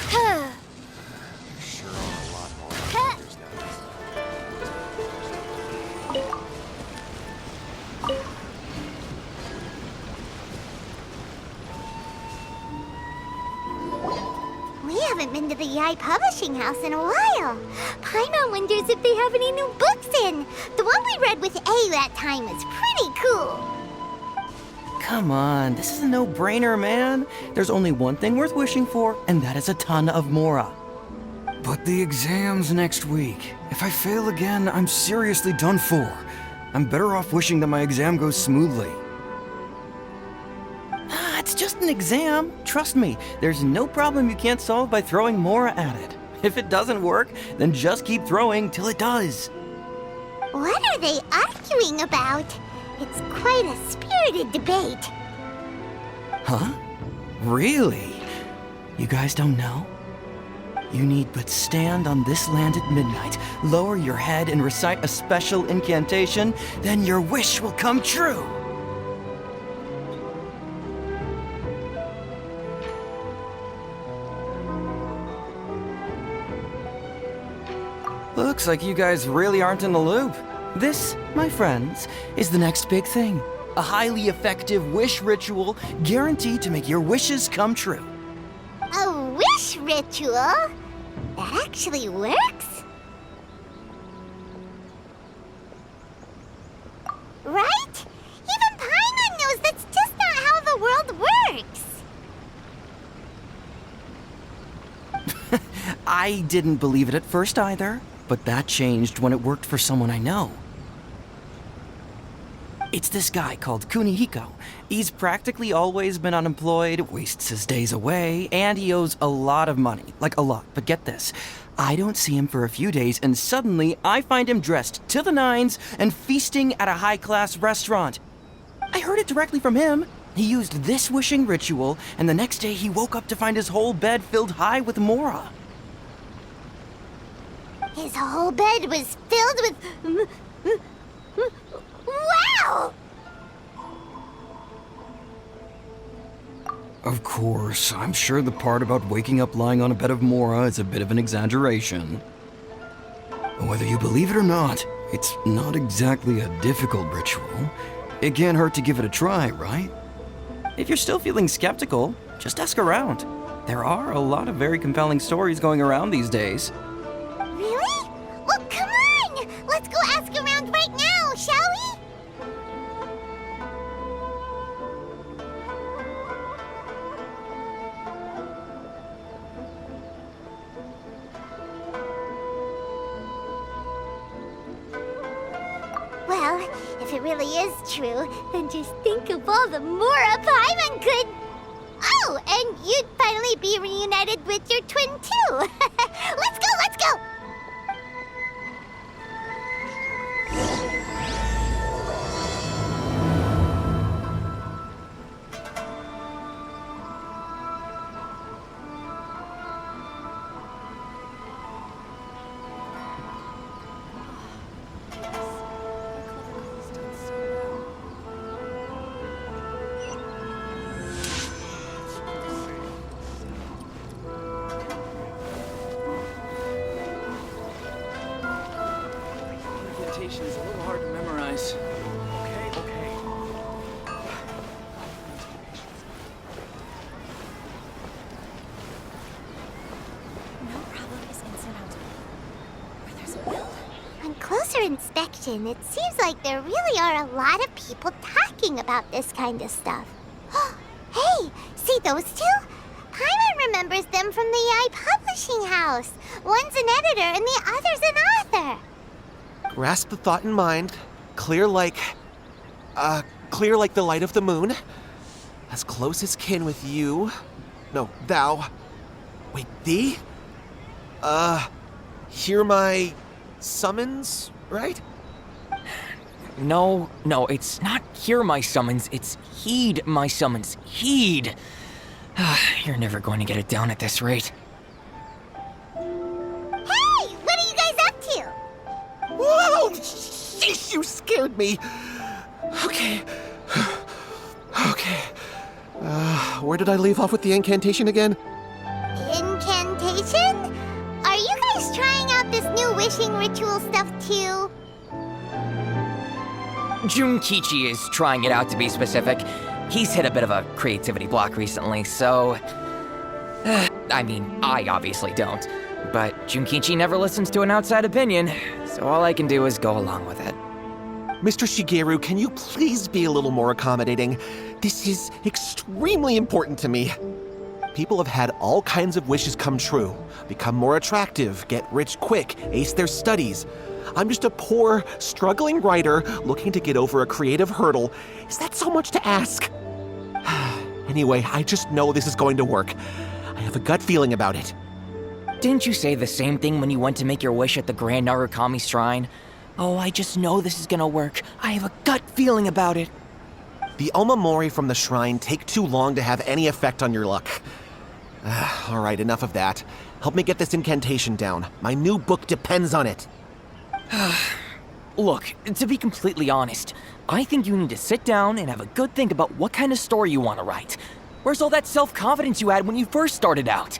Sure are a lot more characters nowadays. We haven't been to the Yai Publishing House in a while. Paimon wonders if they have any new books in. The one we read with A that time was pretty cool. Come on, this is a no-brainer, man. There's only one thing worth wishing for, and that is a ton of Mora. But the exam's next week. If I fail again, I'm seriously done for. I'm better off wishing that my exam goes smoothly. It's just an exam. Trust me, there's no problem you can't solve by throwing Mora at it. If it doesn't work, then just keep throwing till it does. What are they arguing about? It's quite a spirited debate. Huh? Really? You guys don't know? You need but stand on this land at midnight, lower your head and recite a special incantation, then your wish will come true. Looks like you guys really aren't in the loop. This, my friends, is the next big thing. A highly effective wish ritual guaranteed to make your wishes come true. A wish ritual? That actually works? Right? Even Paimon knows that's just not how the world works. I didn't believe it at first either, but that changed when it worked for someone I know. It's this guy called Kunihiko. He's practically always been unemployed, wastes his days away, and he owes a lot of money. Like a lot, but get this. I don't see him for a few days, and suddenly I find him dressed to the nines and feasting at a high-class restaurant. I heard it directly from him. He used this wishing ritual, and the next day he woke up to find his whole bed filled high with Mora. His whole bed was filled with... Wow! Of course, I'm sure the part about waking up lying on a bed of Mora is a bit of an exaggeration. Whether you believe it or not, it's not exactly a difficult ritual. It can't hurt to give it a try, right? If you're still feeling skeptical, just ask around. There are a lot of very compelling stories going around these days. Really? Well, come on! Let's go ask around right now, shall we? Well, if it really is true, then just think of all the Mora Paimon could... Oh, and you'd finally be reunited with your twin, too. Let's go, let's go! Is a little hard to memorize. Okay. No problem is insurmountable. Where there's a will. On closer inspection, it seems like there really are a lot of people talking about this kind of stuff. Hey, see those two? Paimon remembers them from the Yai Publishing House. One's an editor and the other's an author. Grasp the thought in mind. Clear like the light of the moon. As close as kin with you. No, thou. Wait, thee? Hear my summons, right? No, it's not hear my summons, it's heed my summons. Heed! You're never going to get it down at this rate. Hey, what are you guys up to? Whoa! Sheesh, you scared me! Okay. Where did I leave off with the incantation again? Incantation? incantation? Are you guys trying out this new wishing ritual stuff too? Junkichi is trying it out, to be specific. He's hit a bit of a creativity block recently, so... I mean, I obviously don't. But Junkichi never listens to an outside opinion, so all I can do is go along with it. Mr. Shigeru, can you please be a little more accommodating? This is extremely important to me. People have had all kinds of wishes come true. Become more attractive, get rich quick, ace their studies. I'm just a poor, struggling writer looking to get over a creative hurdle. Is that so much to ask? Anyway, I just know this is going to work. I have a gut feeling about it. Didn't you say the same thing when you went to make your wish at the Grand Narukami Shrine? Oh, I just know this is gonna work. I have a gut feeling about it. The Omamori from the shrine take too long to have any effect on your luck. All right, enough of that. Help me get this incantation down. My new book depends on it. Look, to be completely honest, I think you need to sit down and have a good think about what kind of story you want to write. Where's all that self-confidence you had when you first started out?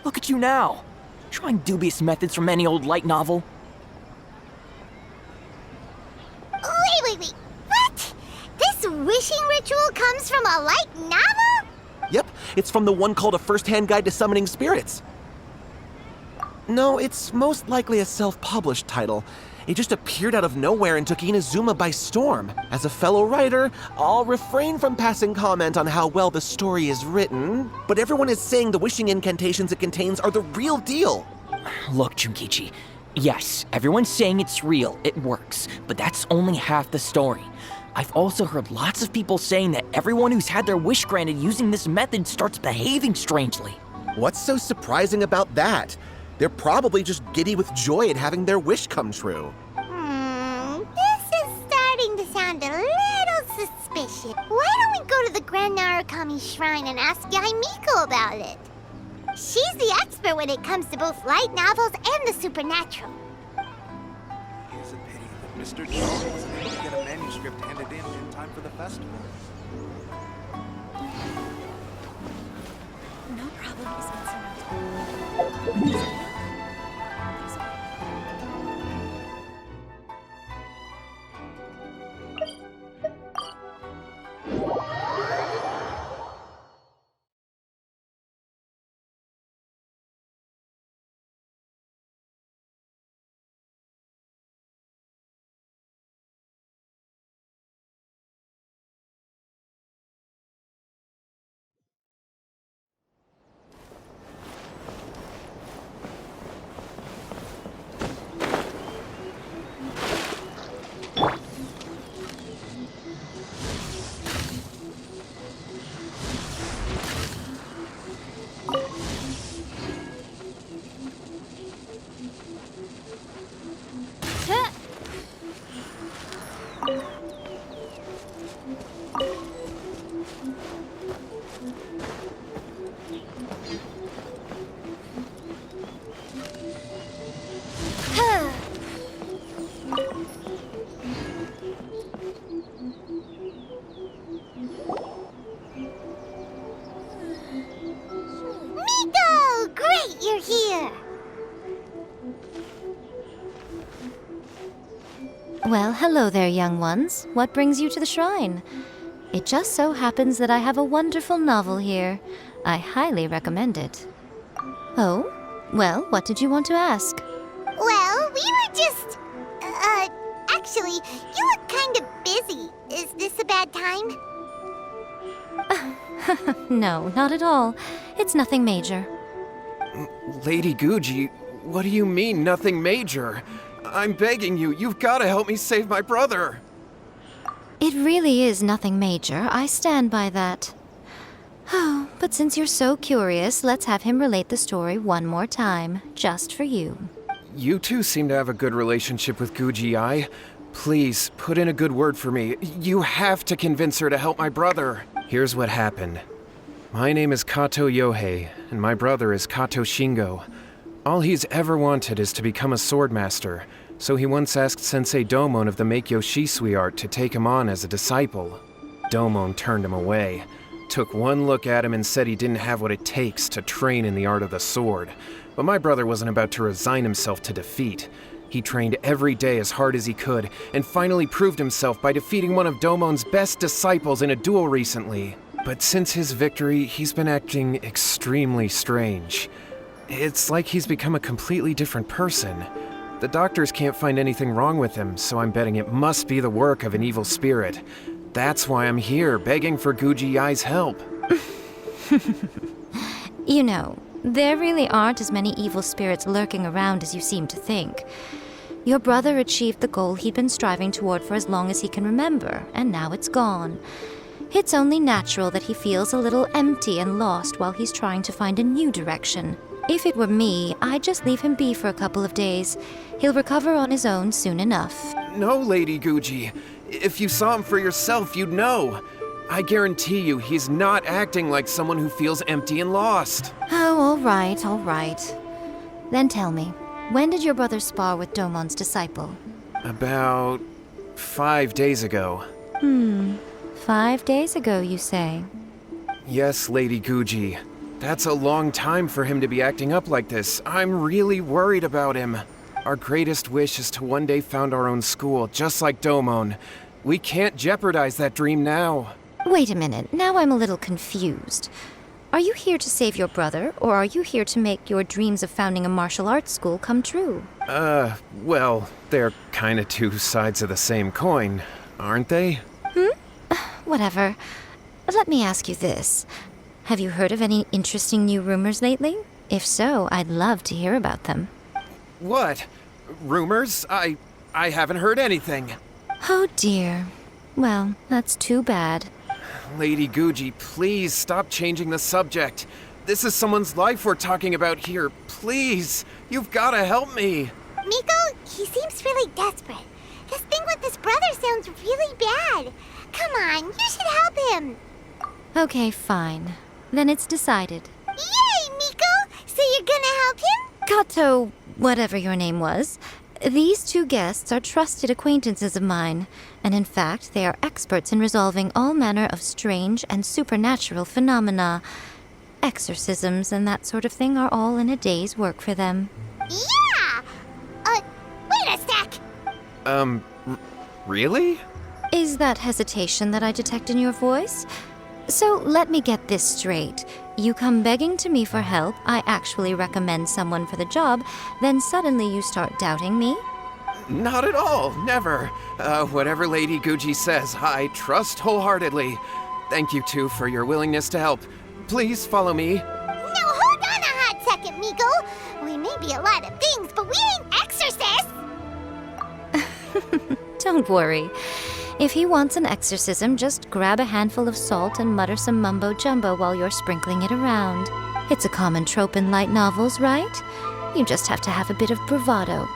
Look at you now, trying dubious methods from any old light novel. Wait. What? This wishing ritual comes from a light novel? Yep, it's from the one called A First-Hand Guide to Summoning Spirits. No, it's most likely a self-published title. It just appeared out of nowhere and took Inazuma by storm. As a fellow writer, I'll refrain from passing comment on how well the story is written, but everyone is saying the wishing incantations it contains are the real deal. Look, Junkichi, yes, everyone's saying it's real, it works, but that's only half the story. I've also heard lots of people saying that everyone who's had their wish granted using this method starts behaving strangely. What's so surprising about that? They're probably just giddy with joy at having their wish come true. This is starting to sound a little suspicious. Why don't we go to the Grand Narukami Shrine and ask Yai Miko about it? She's the expert when it comes to both light novels and the supernatural. It's a pity that Mr. Charles wasn't able to get a manuscript handed in time for the festival. No problem is insurmountable. Miko! Great, you're here! Well, hello there, young ones. What brings you to the shrine? It just so happens that I have a wonderful novel here. I highly recommend it. Oh? Well, what did you want to ask? Well, we were just... actually, you look kind of busy. Is this a bad time? No, not at all. It's nothing major. Lady Guji, what do you mean, nothing major? I'm begging you, you've got to help me save my brother. It really is nothing major. I stand by that. Oh, but since you're so curious, let's have him relate the story one more time, just for you. You two seem to have a good relationship with Guji-ai. Please, put in a good word for me. You have to convince her to help my brother. Here's what happened. My name is Kato Yohei, and my brother is Kato Shingo. All he's ever wanted is to become a swordmaster, so he once asked Sensei Domon of the Meikyo Shisui art to take him on as a disciple. Domon turned him away. took one look at him and said he didn't have what it takes to train in the art of the sword. But my brother wasn't about to resign himself to defeat. He trained every day as hard as he could, and finally proved himself by defeating one of Domon's best disciples in a duel recently. But since his victory, he's been acting extremely strange. It's like he's become a completely different person. The doctors can't find anything wrong with him, so I'm betting it must be the work of an evil spirit. That's why I'm here, begging for Guji Yai's help. You know, there really aren't as many evil spirits lurking around as you seem to think. Your brother achieved the goal he'd been striving toward for as long as he can remember, and now it's gone. It's only natural that he feels a little empty and lost while he's trying to find a new direction. If it were me, I'd just leave him be for a couple of days. He'll recover on his own soon enough. No, Lady Guji. If you saw him for yourself, you'd know. I guarantee you he's not acting like someone who feels empty and lost. Oh, all right. Then tell me, when did your brother spar with Domon's disciple? About 5 days ago. 5 days ago, you say? Yes, Lady Guji. That's a long time for him to be acting up like this. I'm really worried about him. Our greatest wish is to one day found our own school, just like Domon. We can't jeopardize that dream now. Wait a minute, now I'm a little confused. Are you here to save your brother, or are you here to make your dreams of founding a martial arts school come true? Well, they're kinda two sides of the same coin, aren't they? Whatever. Let me ask you this. Have you heard of any interesting new rumors lately? If so, I'd love to hear about them. What? Rumors? I haven't heard anything. Oh dear. Well, that's too bad. Lady Guji, please stop changing the subject. This is someone's life we're talking about here. Please, you've gotta help me. Miko, he seems really desperate. This thing with his brother sounds really bad. Come on, you should help him. Okay, fine. Then it's decided. Yay, Miko! So you're gonna help him? Kato, whatever your name was, these two guests are trusted acquaintances of mine, and in fact, they are experts in resolving all manner of strange and supernatural phenomena. Exorcisms and that sort of thing are all in a day's work for them. Yeah! Wait a sec! Really? Is that hesitation that I detect in your voice? So let me get this straight. You come begging to me for help, I actually recommend someone for the job, then suddenly you start doubting me? Not at all, never. Whatever Lady Guji says, I trust wholeheartedly. Thank you two for your willingness to help. Please follow me. Now hold on a hot second, Miko. We may be a lot of things, but we ain't exorcists! Don't worry. If he wants an exorcism, just grab a handful of salt and mutter some mumbo-jumbo while you're sprinkling it around. It's a common trope in light novels, right? You just have to have a bit of bravado.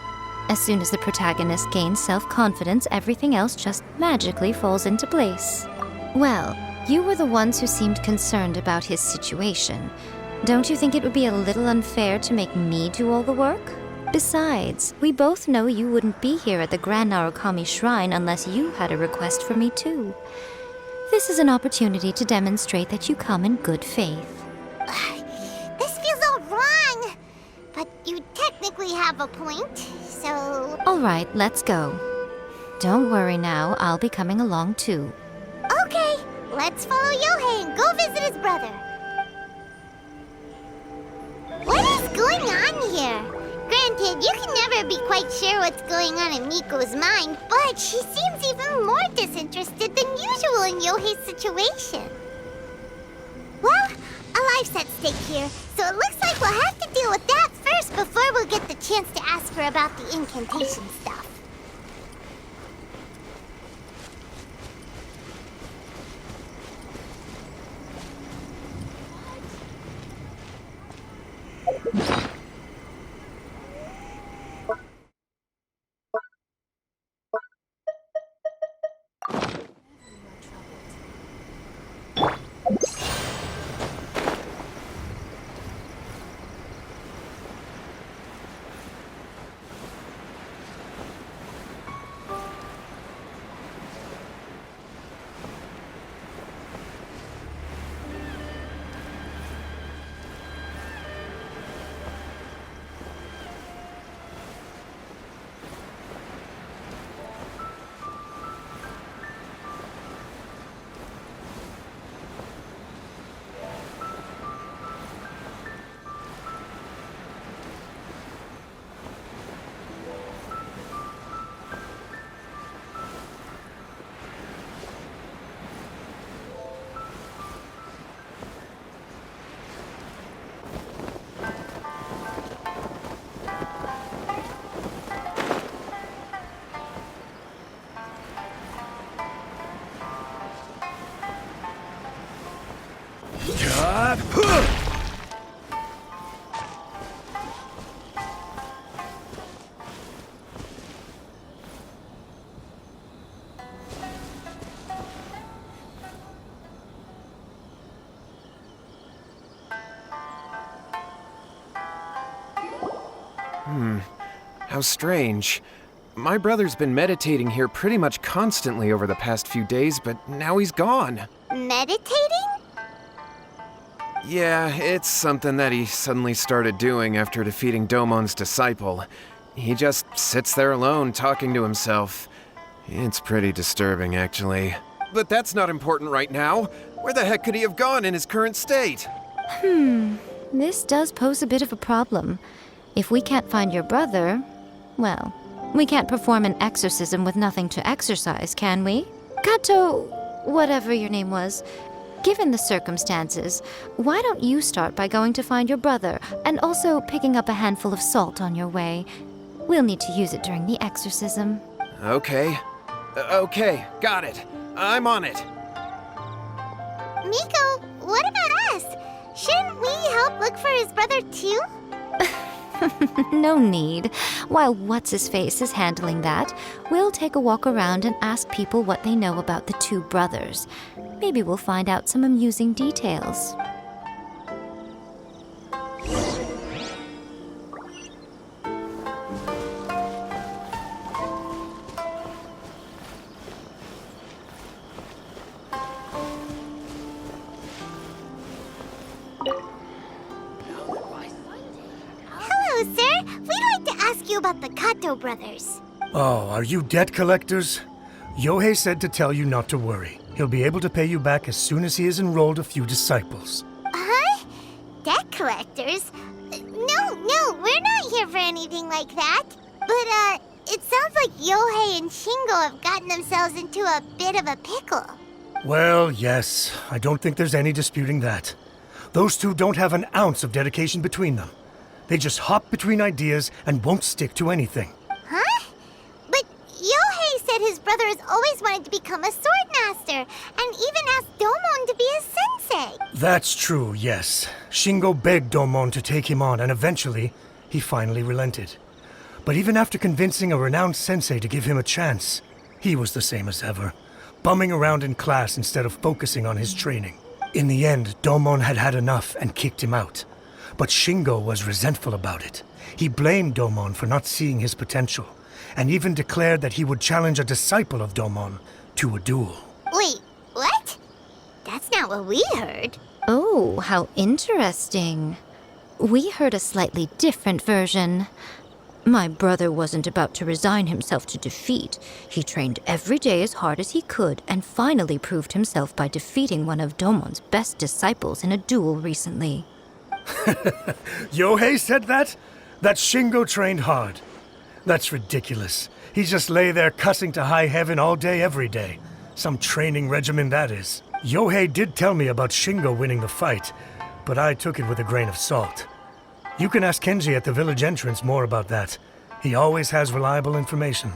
As soon as the protagonist gains self-confidence, everything else just magically falls into place. Well, you were the ones who seemed concerned about his situation. Don't you think it would be a little unfair to make me do all the work? Besides, we both know you wouldn't be here at the Grand Narukami Shrine unless you had a request for me too. This is an opportunity to demonstrate that you come in good faith. This feels all wrong. But you technically have a point, so... All right, let's go. Don't worry now, I'll be coming along too. Okay, let's follow Yohei and go visit his brother. What is going on here? Granted, you can never be quite sure what's going on in Miko's mind, but she seems even more disinterested than usual in Yohei's situation. Well, a life's at stake here, so it looks like we'll have to deal with that first before we'll get the chance to ask her about the incantation stuff. How strange. My brother's been meditating here pretty much constantly over the past few days, but now he's gone. Meditating? Yeah, it's something that he suddenly started doing after defeating Domon's disciple. He just sits there alone, talking to himself. It's pretty disturbing, actually. But that's not important right now. Where the heck could he have gone in his current state? This does pose a bit of a problem. If we can't find your brother, well, we can't perform an exorcism with nothing to exorcise, can we? Kato, whatever your name was, given the circumstances, why don't you start by going to find your brother and also picking up a handful of salt on your way? We'll need to use it during the exorcism. Okay. Okay, got it. I'm on it. Miko, what about us? Shouldn't we help look for his brother too? No need. While What's-His-Face is handling that, we'll take a walk around and ask people what they know about the two brothers. Maybe we'll find out some amusing details. Hello, sir. We'd like to ask you about the Kato brothers. Oh, are you debt collectors? Yohei said to tell you not to worry. He'll be able to pay you back as soon as he has enrolled a few disciples. Huh? Debt collectors? No, we're not here for anything like that. But, it sounds like Yohei and Shingo have gotten themselves into a bit of a pickle. Well, yes. I don't think there's any disputing that. Those two don't have an ounce of dedication between them. They just hop between ideas and won't stick to anything. Huh? But Yohei said his brother has always wanted to become a sword master, and even asked Domon to be his sensei. That's true, yes. Shingo begged Domon to take him on, and eventually, he finally relented. But even after convincing a renowned sensei to give him a chance, he was the same as ever, bumming around in class instead of focusing on his training. In the end, Domon had had enough and kicked him out. But Shingo was resentful about it. He blamed Domon for not seeing his potential, and even declared that he would challenge a disciple of Domon to a duel. Wait, what? That's not what we heard. Oh, how interesting. We heard a slightly different version. My brother wasn't about to resign himself to defeat. He trained every day as hard as he could and finally proved himself by defeating one of Domon's best disciples in a duel recently. Yohei said that? That Shingo trained hard. That's ridiculous. He just lay there cussing to high heaven all day, every day. Some training regimen, that is. Yohei did tell me about Shingo winning the fight, but I took it with a grain of salt. You can ask Kenji at the village entrance more about that. He always has reliable information.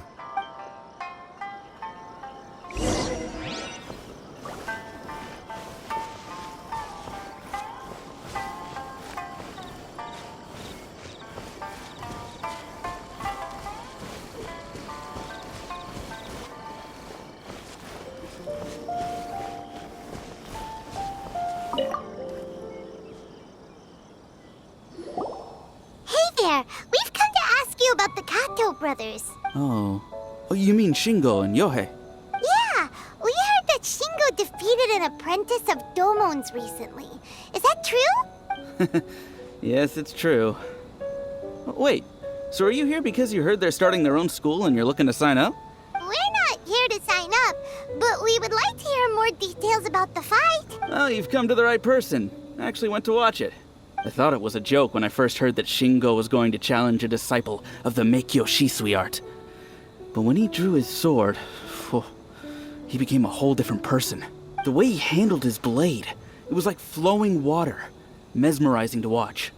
We've come to ask you about the Kato brothers. Oh, you mean Shingo and Yohei? Yeah, we heard that Shingo defeated an apprentice of Domon's recently. Is that true? Yes, it's true. Wait, so are you here because you heard they're starting their own school and you're looking to sign up? We're not here to sign up, but we would like to hear more details about the fight. Well, you've come to the right person. I actually went to watch it. I thought it was a joke when I first heard that Shingo was going to challenge a disciple of the Meikyo Shisui art. But when he drew his sword, he became a whole different person. The way he handled his blade, it was like flowing water, mesmerizing to watch.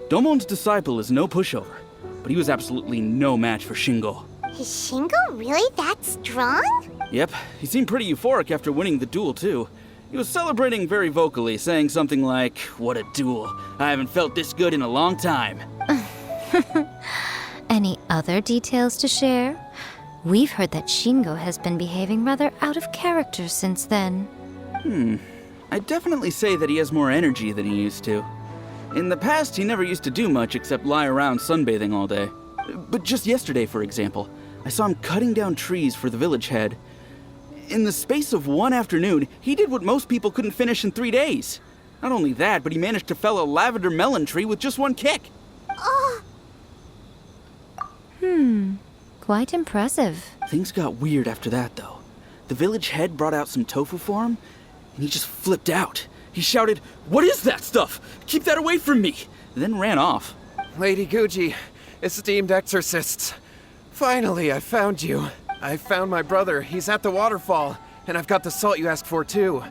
Domon's disciple is no pushover, but he was absolutely no match for Shingo. Is Shingo really that strong? Yep, he seemed pretty euphoric after winning the duel too. He was celebrating very vocally, saying something like, "What a duel. I haven't felt this good in a long time." Any other details to share? We've heard that Shingo has been behaving rather out of character since then. I'd definitely say that he has more energy than he used to. In the past, he never used to do much except lie around sunbathing all day. But just yesterday, for example, I saw him cutting down trees for the village head. In the space of one afternoon, he did what most people couldn't finish in 3 days. Not only that, but he managed to fell a lavender melon tree with just one kick. Quite impressive. Things got weird after that, though. The village head brought out some tofu for him, and he just flipped out. He shouted, "What is that stuff? Keep that away from me!" Then ran off. Lady Guji, esteemed exorcists. Finally, I found you. I found my brother. He's at the waterfall. And I've got the salt you asked for, too.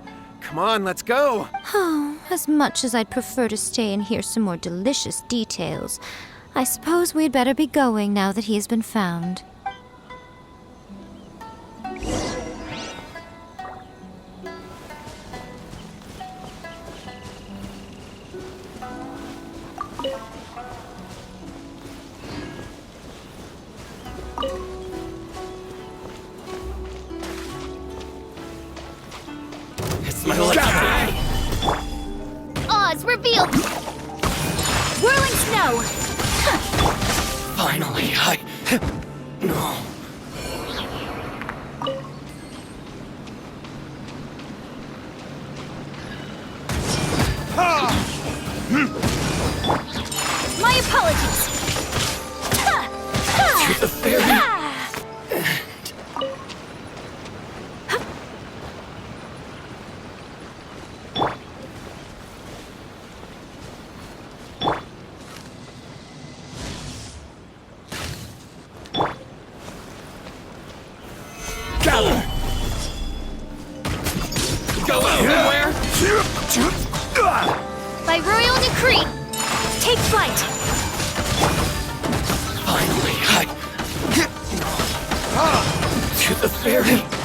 Come on, let's go! Oh, as much as I'd prefer to stay and hear some more delicious details, I suppose we'd better be going now that he has been found. Oz revealed! Whirling snow! Finally, No. My apologies. To the fairy. By royal decree, take flight. Finally, To the fairy.